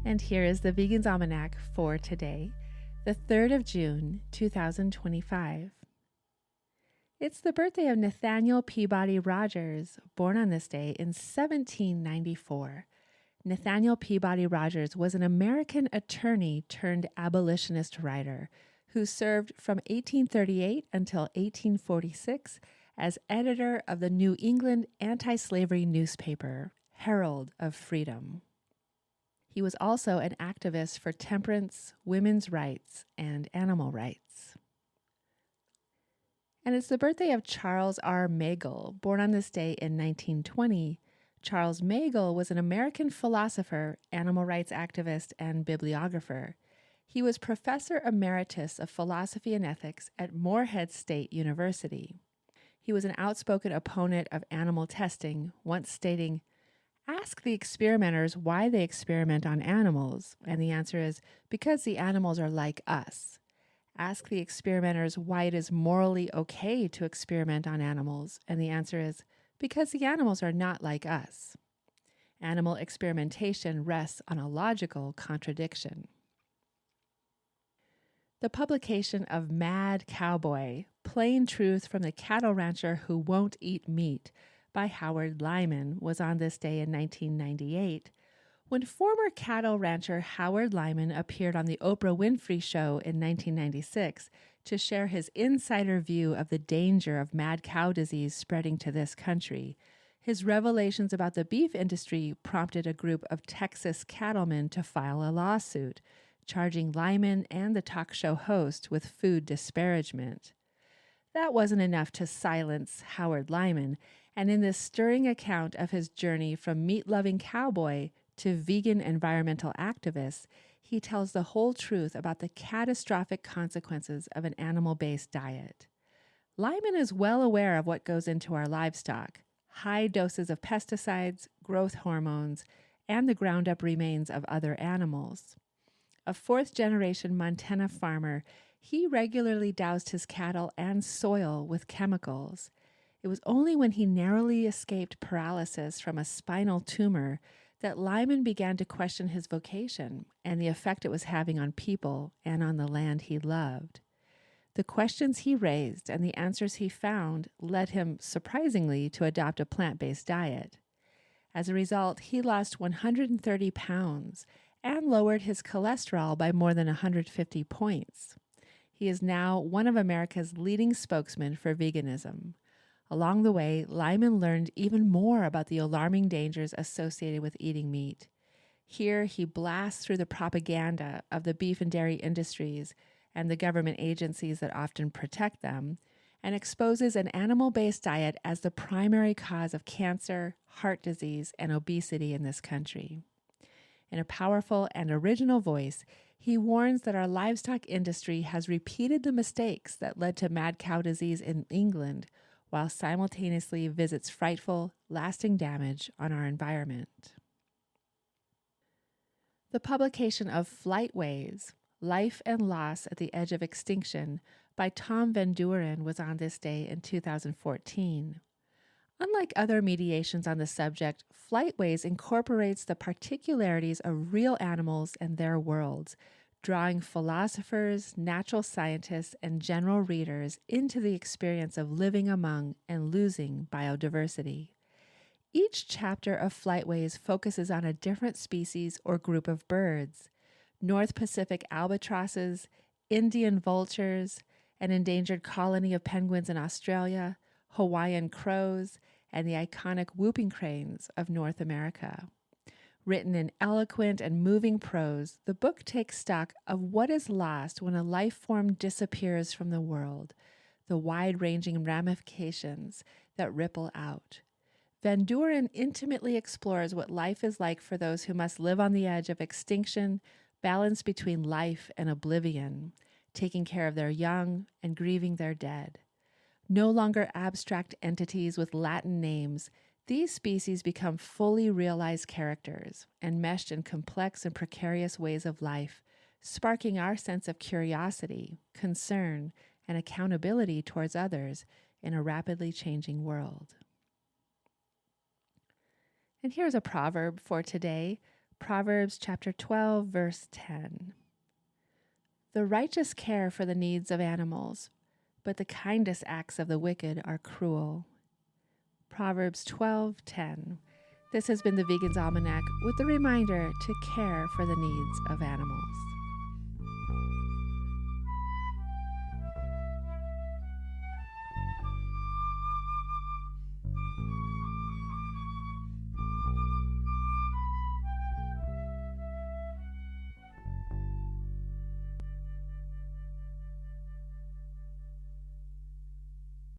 And here is the Vegan's Almanac for today, the 3rd of June, 2025. It's the birthday of Nathaniel Peabody Rogers, born on this day in 1794. Nathaniel Peabody Rogers was an American attorney turned abolitionist writer who served from 1838 until 1846 as editor of the New England anti-slavery newspaper, Herald of Freedom. He was also an activist for temperance, women's rights, and animal rights. And it's the birthday of Charles R. Magel, born on this day in 1920. Charles Magel was an American philosopher, animal rights activist, and bibliographer. He was professor emeritus of philosophy and ethics at Morehead State University. He was an outspoken opponent of animal testing, once stating, "Ask the experimenters why they experiment on animals, and the answer is, because the animals are like us. Ask the experimenters why it is morally okay to experiment on animals, and the answer is, because the animals are not like us." Animal experimentation rests on a logical contradiction. The publication of Mad Cowboy, Plain Truth from the Cattle Rancher Who Won't Eat Meat, by Howard Lyman was on this day in 1998, when former cattle rancher Howard Lyman appeared on the Oprah Winfrey Show in 1996 to share his insider view of the danger of mad cow disease spreading to this country. His revelations about the beef industry prompted a group of Texas cattlemen to file a lawsuit, charging Lyman and the talk show host with food disparagement. That wasn't enough to silence Howard Lyman, and in this stirring account of his journey from meat-loving cowboy to vegan environmental activist, he tells the whole truth about the catastrophic consequences of an animal-based diet. Lyman is well aware of what goes into our livestock: high doses of pesticides, growth hormones, and the ground-up remains of other animals. A fourth-generation Montana farmer, he regularly doused his cattle and soil with chemicals. It was only when he narrowly escaped paralysis from a spinal tumor that Lyman began to question his vocation and the effect it was having on people and on the land he loved. The questions he raised and the answers he found led him, surprisingly, to adopt a plant-based diet. As a result, he lost 130 pounds and lowered his cholesterol by more than 150 points. He is now one of America's leading spokesmen for veganism. Along the way, Lyman learned even more about the alarming dangers associated with eating meat. Here, he blasts through the propaganda of the beef and dairy industries and the government agencies that often protect them, and exposes an animal-based diet as the primary cause of cancer, heart disease, and obesity in this country. In a powerful and original voice, he warns that our livestock industry has repeated the mistakes that led to mad cow disease in England, while simultaneously visits frightful, lasting damage on our environment. The publication of Flightways, Life and Loss at the Edge of Extinction by Thom Dooren was on this day in 2014. Unlike other mediations on the subject, Flightways incorporates the particularities of real animals and their worlds, drawing philosophers, natural scientists, and general readers into the experience of living among and losing biodiversity. Each chapter of Flightways focuses on a different species or group of birds: North Pacific albatrosses, Indian vultures, an endangered colony of penguins in Australia, Hawaiian crows, and the iconic whooping cranes of North America. Written in eloquent and moving prose, the book takes stock of what is lost when a life form disappears from the world, the wide-ranging ramifications that ripple out. Dooren intimately explores what life is like for those who must live on the edge of extinction, balance between life and oblivion, taking care of their young and grieving their dead. No longer abstract entities with Latin names, these species become fully realized characters, enmeshed in complex and precarious ways of life, sparking our sense of curiosity, concern, and accountability towards others in a rapidly changing world. And here's a proverb for today: Proverbs chapter 12, verse 10. The righteous care for the needs of animals, but the kindest acts of the wicked are cruel. Proverbs 12:10. This has been the Vegan's Almanac with the reminder to care for the needs of animals.